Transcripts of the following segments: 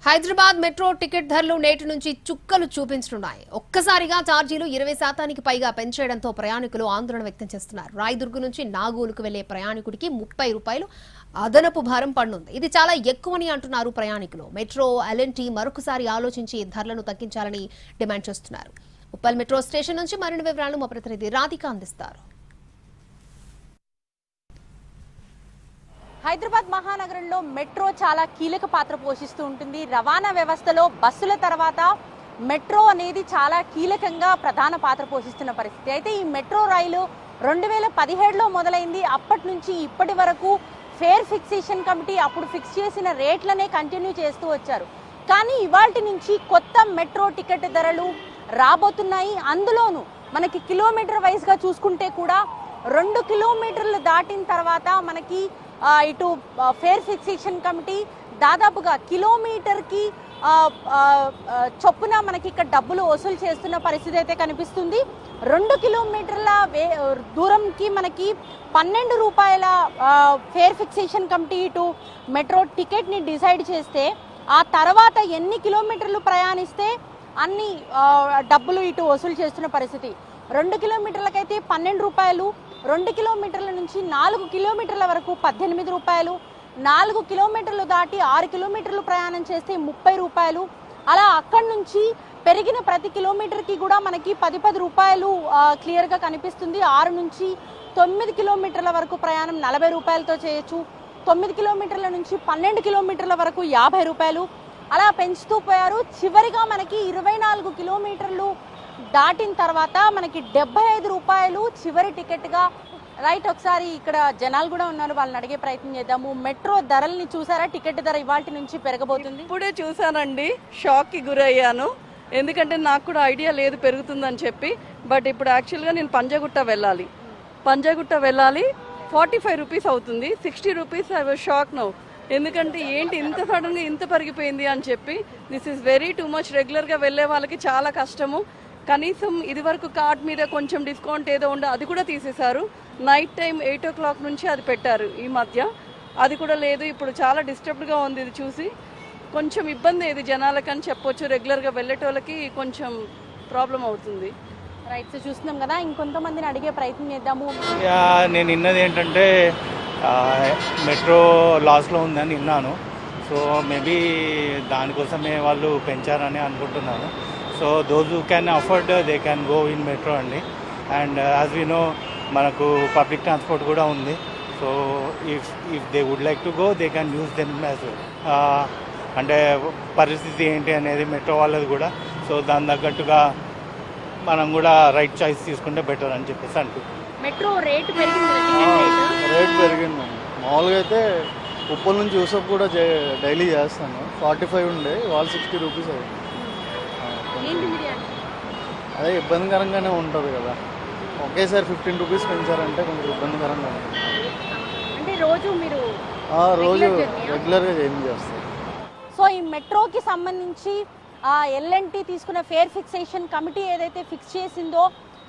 Hyderabad metro ticket ధరలు నేటి నుంచి చుక్కలు చూపించనున్నాయి. ఒక్కసారిగా ఛార్జీలు 20% పైగా పెంచేయడంతో ప్రయాణికులు ఆందోళన వ్యక్తం చేస్తున్నారు. రాయదుర్గ్ నుంచి నాగోలుకు వెళ్లే ప్రయాణికుడికి 30 రూపాయలు అదనపు భారం పడనుంది. ఇది చాలా ఎక్కువని అంటున్నారు ప్రయాణికులు. మెట్రో ఎల్ఎన్టీ మరొకసారి ఆలోచించి ధరలను తగ్గించాలని డిమాండ్ చేస్తున్నారు. ఉప్పల్ మెట్రో స్టేషన్ నుంచి మరిన్ని వివరాలు మా ప్రతినిధి రాధిక అందిస్తారు. హైదరాబాద్ మహానగరంలో మెట్రో చాలా కీలక పాత్ర పోషిస్తూ ఉంటుంది. రవాణా వ్యవస్థలో బస్సుల తర్వాత మెట్రో అనేది చాలా కీలకంగా ప్రధాన పాత్ర పోషిస్తున్న పరిస్థితి. అయితే ఈ మెట్రో రైలు 2017లో మొదలైంది. అప్పటి నుంచి ఇప్పటి వరకు ఫేర్ ఫిక్సేషన్ కమిటీ అప్పుడు ఫిక్స్ చేసిన రేట్లనే కంటిన్యూ చేస్తూ వచ్చారు. కానీ ఇవాల్టి నుంచి కొత్త మెట్రో టికెట్ ధరలు రాబోతున్నాయి. అందులోనూ మనకి కిలోమీటర్ వైజ్గా చూసుకుంటే కూడా 2 కిలోమీటర్లు దాటిన తర్వాత మనకి ఇటు ఫేర్ ఫిక్సేషన్ కమిటీ దాదాపుగా కిలోమీటర్కి చొప్పున మనకి ఇక్కడ డబ్బులు వసూలు చేస్తున్న పరిస్థితి అయితే కనిపిస్తుంది. 2 కిలోమీటర్ల దూరంకి మనకి 12 రూపాయల ఫేర్ ఫిక్సేషన్ కమిటీ ఇటు మెట్రో టికెట్ని డిసైడ్ చేస్తే ఆ తర్వాత ఎన్ని కిలోమీటర్లు ప్రయాణిస్తే అన్ని డబ్బులు ఇటు వసూలు చేస్తున్న పరిస్థితి. 2 కిలోమీటర్లకైతే 12 రూపాయలు, 2 కిలోమీటర్ల నుంచి 4 కిలోమీటర్ల వరకు 18 రూపాయలు, 4 కిలోమీటర్లు దాటి 6 కిలోమీటర్లు ప్రయాణం చేస్తే 30 రూపాయలు, అలా అక్కడి నుంచి పెరిగిన ప్రతి కిలోమీటర్కి కూడా మనకి 10 రూపాయలు క్లియర్గా కనిపిస్తుంది. 6 నుంచి 9 కిలోమీటర్ల వరకు ప్రయాణం 40 రూపాయలతో చేయొచ్చు. 9 కిలోమీటర్ల నుంచి 12 కిలోమీటర్ల వరకు 50 రూపాయలు అలా పెంచుతూ పోయారు. చివరిగా మనకి 24 కిలోమీటర్లు దాటిన తర్వాత మనకి 75 రూపాయలు చివరి టికెట్గా. రైట్, ఒకసారి ఇక్కడ జనాలు కూడా ఉన్నారు, వాళ్ళని అడిగే ప్రయత్నం చేద్దాము. మెట్రో ధరల్ని చూసారా? టికెట్ ధర ఇవాల్టి నుంచి పెరగబోతుంది. ఇప్పుడే చూసానండి, షాక్కి గురయ్యాను. ఎందుకంటే నాకు కూడా ఐడియా లేదు పెరుగుతుందని చెప్పి. బట్ ఇప్పుడు యాక్చువల్గా నేను పంజాగుట్ట వెళ్ళాలి 45 రూపీస్ అవుతుంది. 60 rupees. I was shock now. ఎందుకంటే ఏంటి ఇంత సడన్గా ఇంత పెరిగిపోయింది అని చెప్పి. This is very too much. రెగ్యులర్గా వెళ్ళే వాళ్ళకి చాలా కష్టము. కనీసం ఇది వరకు కార్డ్ మీద కొంచెం డిస్కౌంట్ ఏదో ఉండే అది కూడా తీసేశారు. నైట్ టైం 8 o'clock నుంచి అది పెట్టారు ఈ మధ్య, అది కూడా లేదు. ఇప్పుడు చాలా డిస్టర్బ్డ్గా ఉంది ఇది చూసి. కొంచెం ఇబ్బంది ఇది జనాలకని చెప్పొచ్చు. రెగ్యులర్గా వెళ్ళేటోళ్ళకి కొంచెం ప్రాబ్లం అవుతుంది. రైట్, చూస్తున్నాం కదా, ఇంకొంతమందిని అడిగే ప్రయత్నం చేద్దాము. నేను విన్నది ఏంటంటే మెట్రో లాస్లో ఉందని విన్నాను. సో మేబీ దానికోసమే వాళ్ళు పెంచారని అనుకుంటున్నాను. So those who can afford they can go in metro అండి. అండ్ యాజ్ వీ నో మనకు పబ్లిక్ ట్రాన్స్పోర్ట్ కూడా ఉంది. So if they would like to go they can use them as well. అంటే పరిస్థితి ఏంటి అనేది మెట్రో వాళ్ళది కూడా. సో దాని తగ్గట్టుగా మనం కూడా రైట్ చాయిస్ తీసుకుంటే బెటర్ అని చెప్పేసి అంటున్నాం. మెట్రో రేట్ పెరిగింది. మామూలుగా అయితే ఉప్పల్ నుంచి యూసఫ్ కూడా డైలీ చేస్తాను. 45 ఉండే, వాళ్ళు 60 రూపీస్ అయింది. అదే ఇబ్బందికరంగానే ఉంటుంది కదా. ఒకేసారి 15 రూపీస్ పెంచారంటే కొంచెం ఇబ్బందికరంగా ఉంటుంది. అంటే రోజు మీరు రోజు రెగ్యులర్గా జర్నీ చేస్తాం. సో ఈ మెట్రోకి సంబంధించి ఎల్ఎన్టీ తీసుకున్న ఫేర్ ఫిక్సేషన్ కమిటీ ఏదైతే ఫిక్స్ చేసిందో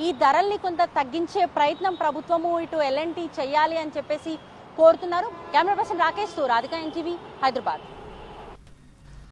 ఈ ధరల్ని కొంత తగ్గించే ప్రయత్నం ప్రభుత్వము ఇటు ఎల్ఎన్టీ చేయాలి అని చెప్పేసి కోరుతున్నారు. కెమెరా పర్సన్ రాకేష్ తో రాధిక, ఎన్టీవీ, హైదరాబాద్.